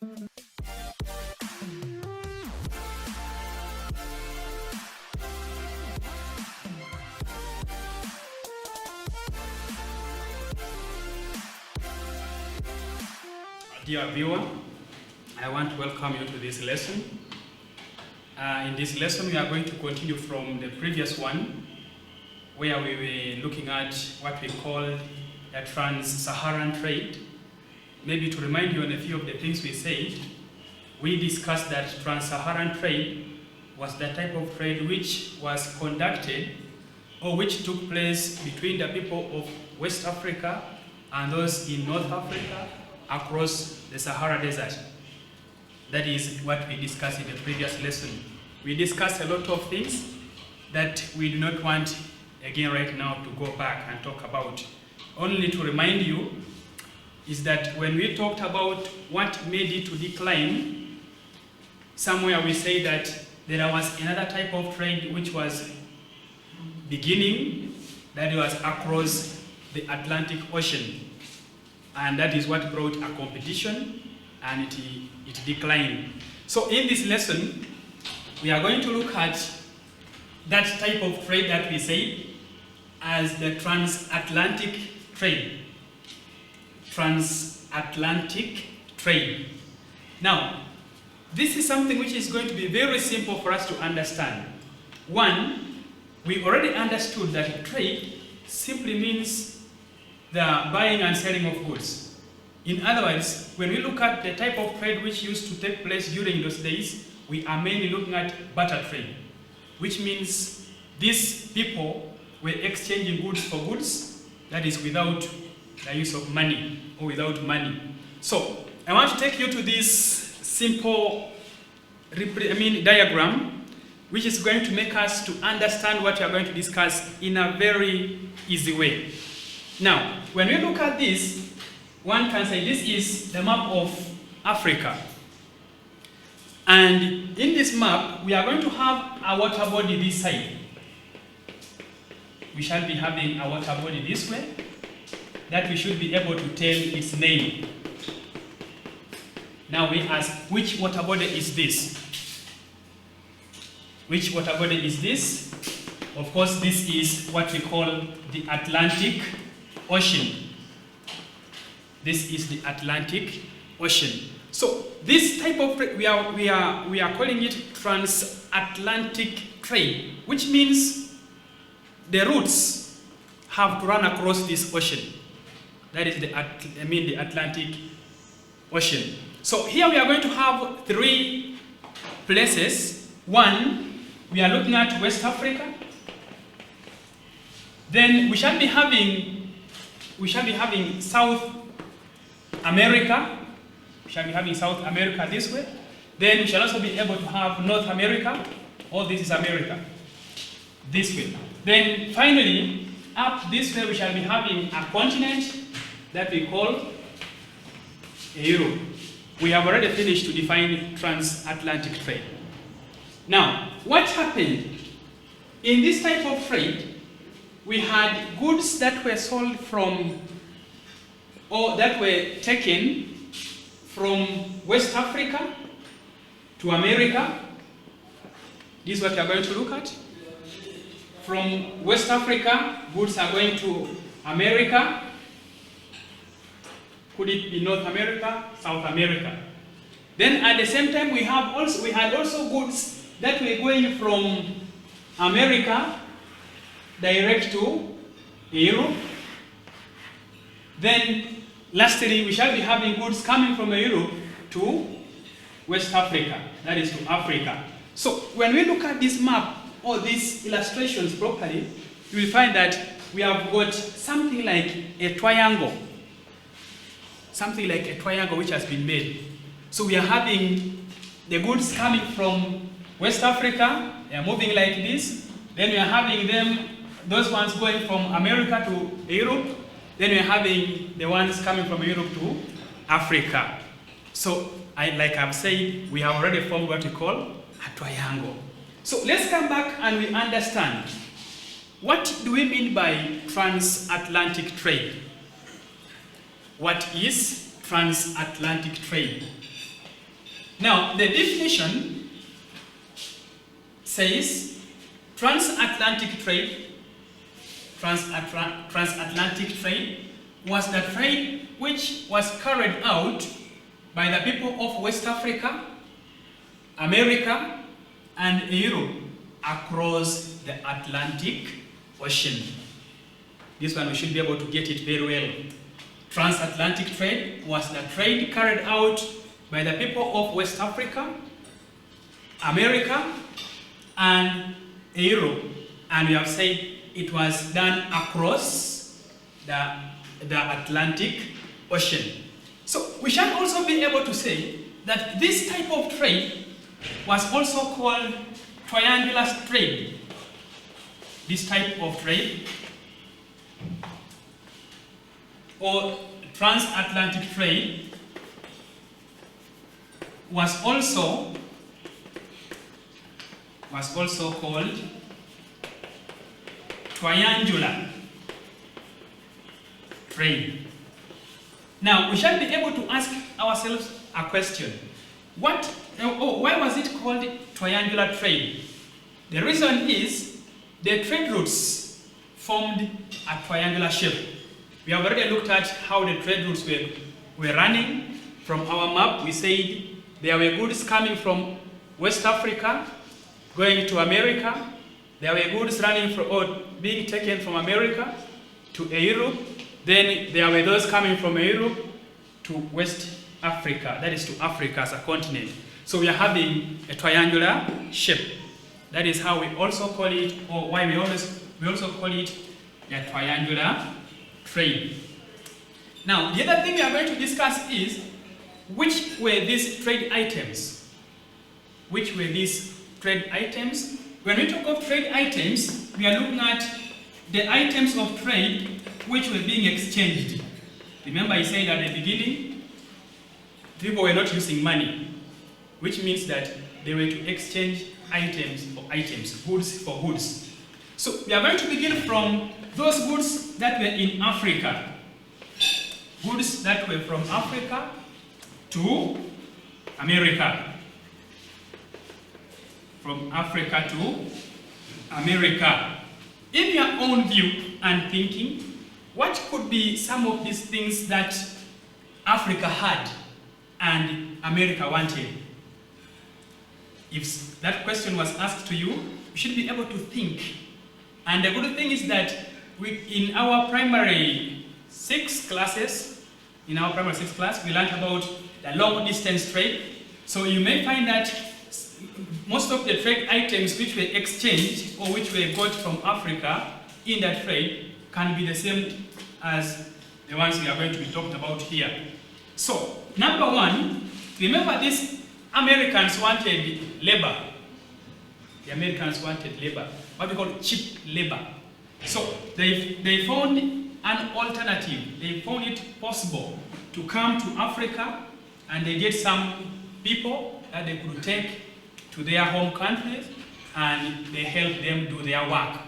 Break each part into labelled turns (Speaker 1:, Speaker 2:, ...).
Speaker 1: Dear viewer, I want to welcome you to this lesson. In this lesson, we are going to continue from the previous one, where we were looking at what we call the Trans-Saharan Trade. Maybe to remind you on a few of the things we said, we discussed that Trans-Saharan Trade was the type of trade which was conducted or which took place between the people of West Africa and those in North Africa across the Sahara Desert. That is what we discussed in the previous lesson. We discussed a lot of things that we do not want again right now to go back and talk about. Only to remind you is that when we talked about what made it to decline, somewhere we say that there was another type of trade which was beginning, that was across the Atlantic Ocean. And that is what brought a competition, and it declined. So in this lesson, we are going to look at that type of trade that we say as the transatlantic trade. Transatlantic trade. Now, this is something which is going to be very simple for us to understand. One, we already understood that trade simply means the buying and selling of goods. In other words, when we look at the type of trade which used to take place during those days, we are mainly looking at barter trade, which means these people were exchanging goods for goods, that is without the use of money or without money. So I want to take you to this simple diagram, which is going to make us to understand what we are going to discuss in a very easy way. Now, when we look at this, one can say this is the map of Africa. And in this map, we are going to have a water body this side. We shall be having a water body this way, that we should be able to tell its name. Now we ask, which water body is this? Which water body is this? Of course, this is what we call the Atlantic Ocean. This is the Atlantic Ocean. So this type of trade, we are calling it transatlantic trade, which means the routes have to run across this ocean. That is the Atlantic Ocean. So here we are going to have three places. One, we are looking at West Africa. Then we shall be having South America. We shall be having South America this way. Then we shall also be able to have North America. All this is America. This way. Then finally, up this way we shall be having a continent that we call Europe. We have already finished to define transatlantic trade. Now, what happened? In this type of trade, we had goods that were sold from, or that were taken from West Africa to America. This is what we are going to look at. From West Africa, goods are going to America. Could it be North America, South America? Then at the same time, we had also goods that were going from America direct to Europe. Then lastly, we shall be having goods coming from Europe to West Africa, that is to Africa. So when we look at this map or these illustrations properly, you will find that we have got something like a triangle. Something like a triangle which has been made. So we are having the goods coming from West Africa, they are moving like this. Then we are having those ones going from America to Europe. Then we are having the ones coming from Europe to Africa. So, like I've said, we have already formed what we call a triangle. So let's come back and we understand, what do we mean by transatlantic trade? What is transatlantic trade? Now, the definition says transatlantic trade was the trade which was carried out by the people of West Africa, America, and Europe across the Atlantic Ocean. This one we should be able to get it very well. Transatlantic trade was the trade carried out by the people of West Africa, America, and Europe. And we have said it was done across the Atlantic Ocean. So we shall also be able to say that this type of trade was also called triangular trade. This type of trade, or transatlantic trade, was also called triangular trade. Now, we shall be able to ask ourselves a question. Why was it called triangular trade? The reason is the trade routes formed a triangular shape. We have already looked at how the trade routes were running. From our map, we said there were goods coming from West Africa, going to America. There were goods running or being taken from America to Europe. Then there were those coming from Europe to West Africa, that is to Africa as a continent. So we are having a triangular shape. That is how we also call it, or why we also call it a triangular trade. Now, the other thing we are going to discuss is which were these trade items? Which were these trade items? When we talk of trade items, we are looking at the items of trade which were being exchanged. Remember I said at the beginning, people were not using money, which means that they were to exchange items for items, goods for goods. So we are going to begin from those goods that were in Africa. Goods that were from Africa to America. From Africa to America. In your own view and thinking, what could be some of these things that Africa had and America wanted? If that question was asked to you, you should be able to think. And the good thing is that in our primary 6 classes, we learned about the long distance trade. So you may find that most of the trade items which were exchanged or which were got from Africa in that trade can be the same as the ones we are going to be talking about here. So, number one, remember these Americans wanted labor. The Americans wanted labor, what we call cheap labor. So, they found an alternative. They found it possible to come to Africa and they get some people that they could take to their home countries and they help them do their work.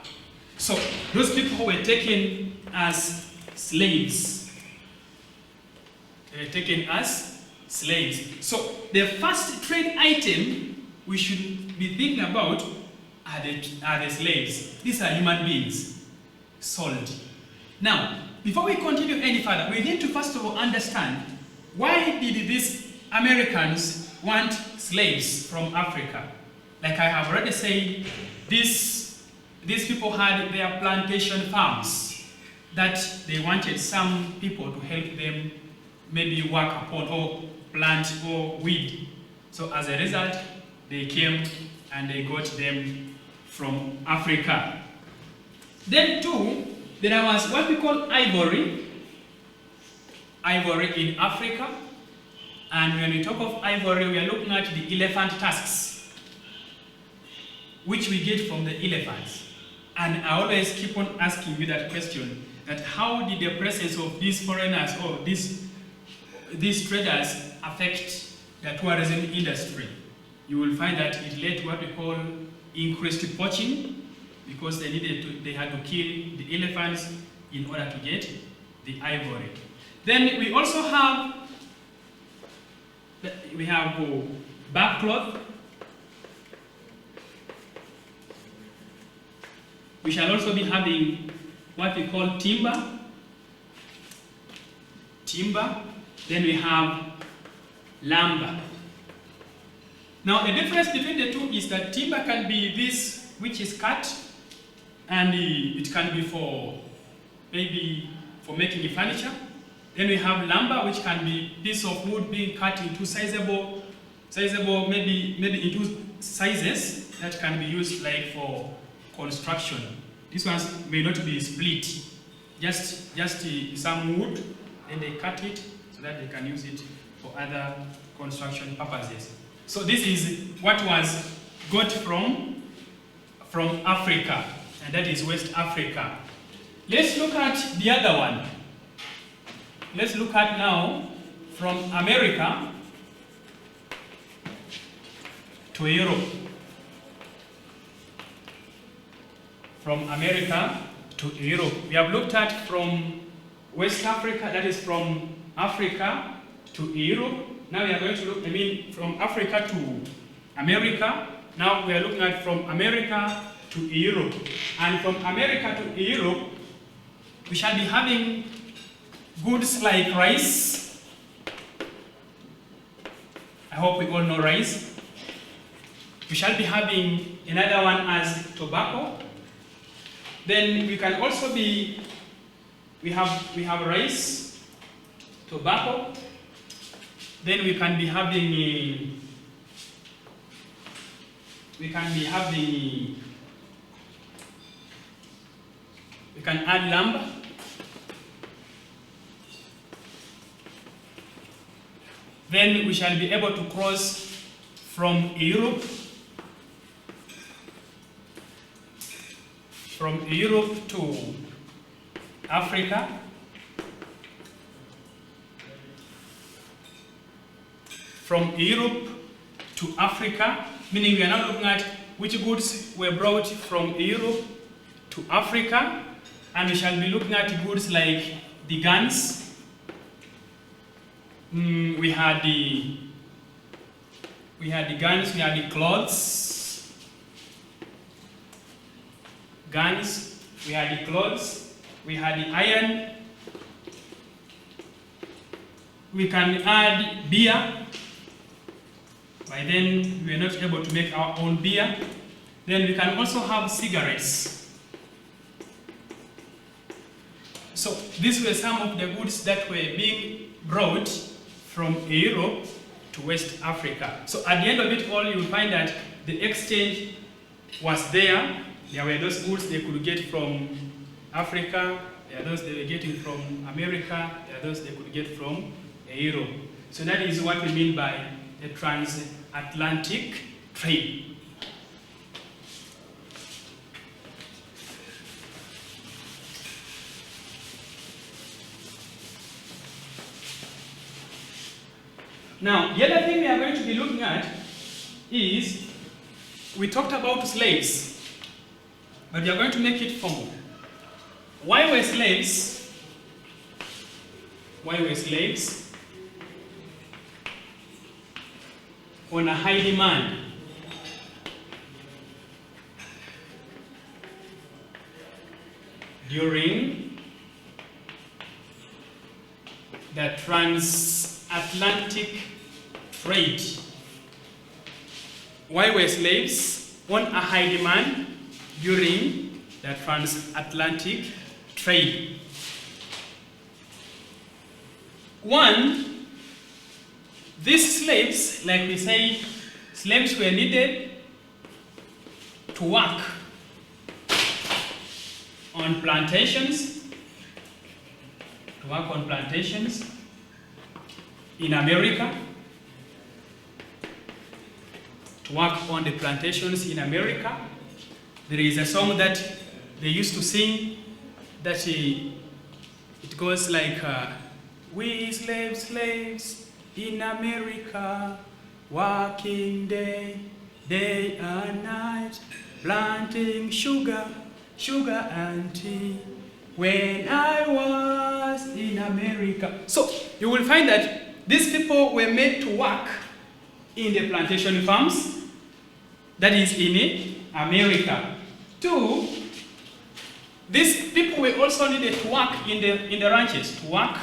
Speaker 1: So those people were taken as slaves. They were taken as slaves. So the first trade item we should be thinking about are the slaves. These are human beings sold. Now, before we continue any further, we need to first of all understand why did these Americans want slaves from Africa? Like I have already said, these people had their plantation farms that they wanted some people to help them maybe work upon or plant or weed. So as a result, they came and they got them from Africa. Then too, there was what we call ivory in Africa. And when we talk of ivory, we are looking at the elephant tusks, which we get from the elephants. And I always keep on asking you that question, that how did the presence of these foreigners or these traders affect the tourism industry? You will find that it led to what we call increased poaching, because they had to kill the elephants in order to get the ivory. Then we also have backcloth. We shall also be having what we call timber. Then we have lumber. Now the difference between the two is that timber can be this which is cut, and it can be for maybe for making furniture. Then we have lumber, which can be piece of wood being cut into sizable maybe into sizes that can be used like for construction. These ones may not be split, just some wood, and they cut it so that they can use it for other construction purposes. So this is what was got from Africa, and that is West Africa. Let's look at the other one. Let's look at now from America to Europe. From America to Europe. We have looked at from West Africa, that is from Africa to Europe. Now we are going to look, from Africa to America. Now we are looking at from America to Europe. And from America to Europe, we shall be having goods like rice. I hope we all know rice. We shall be having another one as tobacco. Then we can also be, we have rice, tobacco. Then we can be having, we can add lumber. Then we shall be able to cross from Europe to Africa. From Europe to Africa, meaning we are now looking at which goods were brought from Europe to Africa, and we shall be looking at goods like the guns. We had the guns, we had the clothes. Guns, we had the clothes, we had the iron. We can add beer. By then, we are not able to make our own beer. Then we can also have cigarettes. So these were some of the goods that were being brought from Europe to West Africa. So at the end of it all, you will find that the exchange was there. There were those goods they could get from Africa. There are those they were getting from America. There are those they could get from Europe. So that is what we mean by the transatlantic trade. Now, the other thing we are going to be looking at is, we talked about slaves, but we are going to make it formal. Why were slaves? Why were slaves on a high demand? During the transatlantic trade. Why were slaves on a high demand during the transatlantic trade? One, these slaves, like we say, slaves were needed to work on plantations, in America, to work on the plantations in America. There is a song that they used to sing that it goes like, we slaves in America, working day and night, planting sugar and tea, when I was in America. So you will find that these people were made to work in the plantation farms, that is in America. 2, these people were also needed to work in the ranches, to work,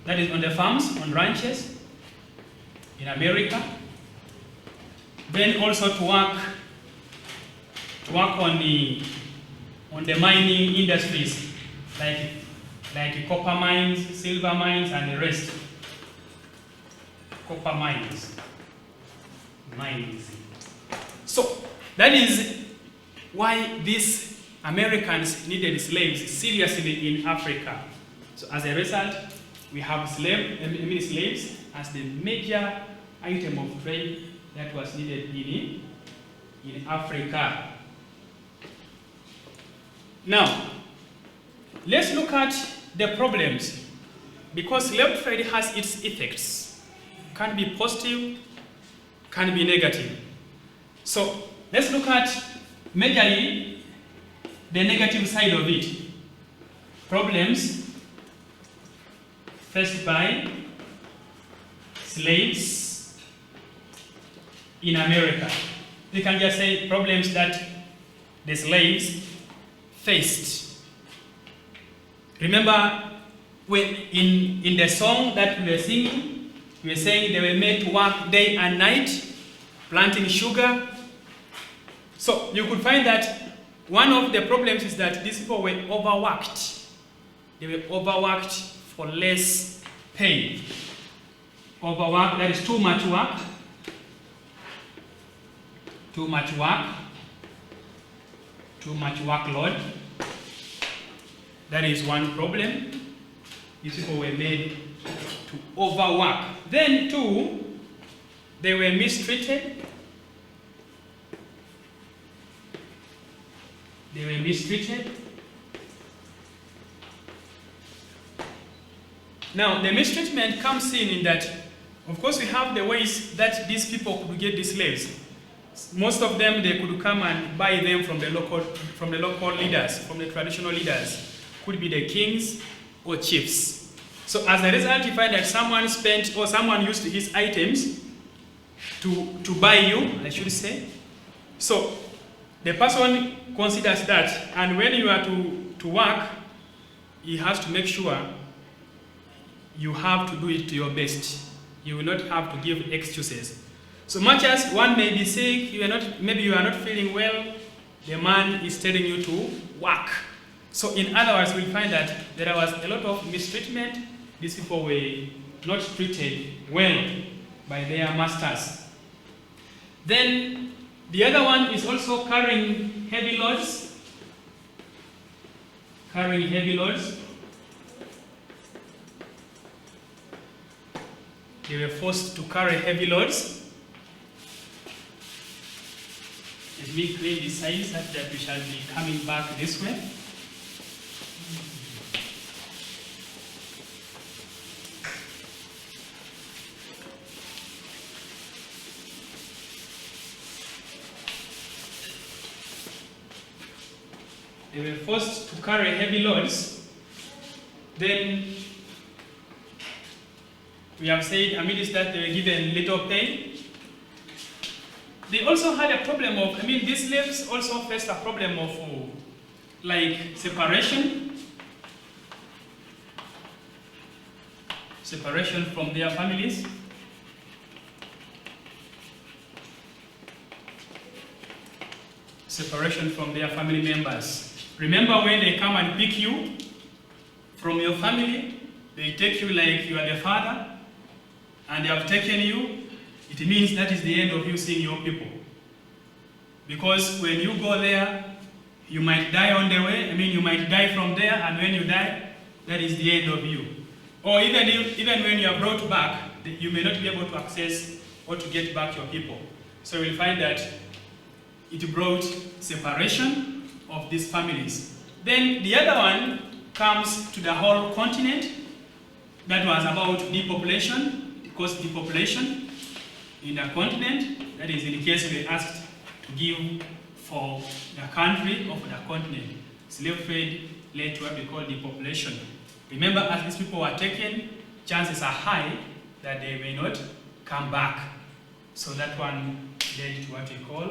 Speaker 1: that is on the farms, on ranches in America. Then also to work on the mining industries, like copper mines, silver mines, and the rest. Copper mines. So that is why these Americans needed slaves seriously in Africa. So as a result, we have slaves as the major item of trade that was needed in Africa. Now, let's look at the problems, because slave trade has its effects. Can be positive, can be negative. So let's look at majorly the negative side of it. Problems faced by slaves in America. We can just say problems that the slaves faced. Remember, when in the song that we were singing, we were saying they were made to work day and night, planting sugar. So you could find that one of the problems is that these people were overworked. They were overworked for less pay. Overwork, that is too much work. Too much work. Too much workload. That is one problem. These people were made to overwork. Then 2, they were mistreated. They were mistreated. Now, the mistreatment comes in that, of course, we have the ways that these people could get the slaves. Most of them, they could come and buy them from the local leaders, from the traditional leaders. Could be the kings or chiefs. So as a result, you find that someone spent or someone used his items to buy you, I should say. So the person considers that, and when you are to work, he has to make sure you have to do it to your best. You will not have to give excuses. So much as one may be sick, maybe you are not feeling well, the man is telling you to work. So in other words, we'll find that there was a lot of mistreatment. These people were not treated well by their masters. Then the other one is also carrying heavy loads. Carrying heavy loads. They were forced to carry heavy loads. Let me create the signs that we shall be coming back this way. They were forced to carry heavy loads. Then we have said amidst that they were given little pay. They also had a problem of, these slaves also faced a problem of like separation from their families. Separation from their family members. Remember when they come and pick you from your family, they take you like you are the father, and they have taken you, it means that is the end of you seeing your people. Because when you go there, you might die on the way, you might die from there, and when you die, that is the end of you. Or even when you are brought back, you may not be able to access or to get back your people. So you'll find that it brought separation of these families. Then the other one comes to the whole continent. That was about depopulation, because depopulation in the continent, that is in case we asked to give for the country or for the continent. Slave trade led to what we call depopulation. Remember, as these people were taken, chances are high that they may not come back. So that one led to what we call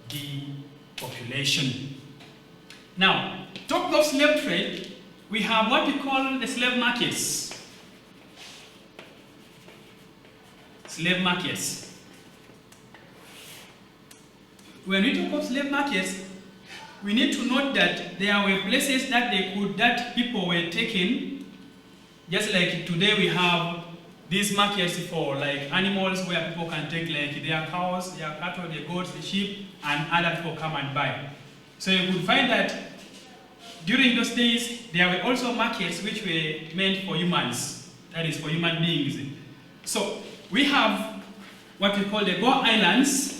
Speaker 1: depopulation. Now, talking of slave trade, we have what we call the slave markets. Slave markets. When we talk of slave markets, we need to note that there were places that people were taken, just like today we have these markets for like animals where people can take like their cows, their cattle, their goats, the sheep, and other people come and buy. So you could find that during those days there were also markets which were meant for humans, that is for human beings. So we have what we call the Goa Islands.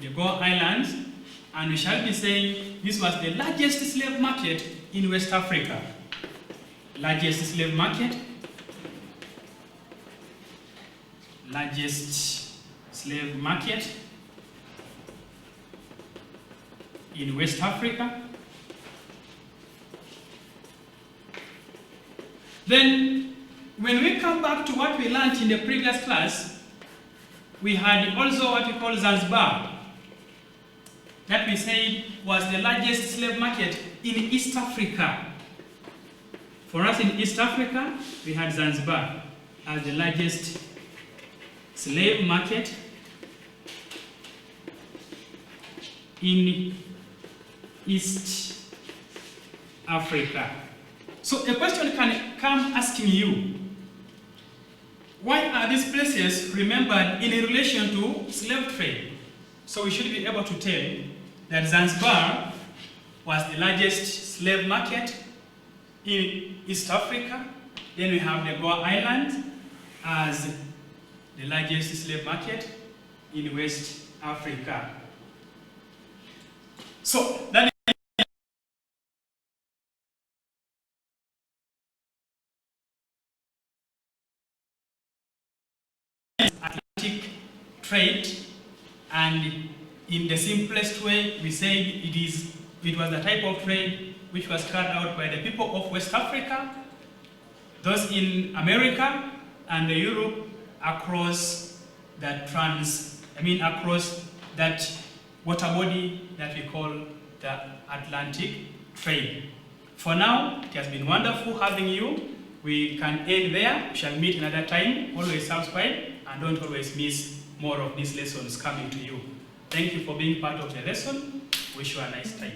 Speaker 1: The Goa Islands, and we shall be saying this was the largest slave market in West Africa. Largest slave market. Largest slave market in West Africa. Then, when we come back to what we learned in the previous class, we had also what we call Zanzibar, that we said was the largest slave market in East Africa. For us in East Africa, we had Zanzibar as the largest slave market in East Africa. So a question can come asking you, why are these places remembered in relation to slave trade? So we should be able to tell that Zanzibar was the largest slave market in East Africa. Then we have the Goa Islands as the largest slave market in West Africa. So that is Atlantic trade, and in the simplest way, we say it was the type of trade which was carried out by the people of West Africa, those in America and Europe, across that across that water body that we call the Atlantic trade. For now, it has been wonderful having you. We can end there. We shall meet another time. Always subscribe and don't always miss more of these lessons coming to you. Thank you for being part of the lesson. Wish you a nice time.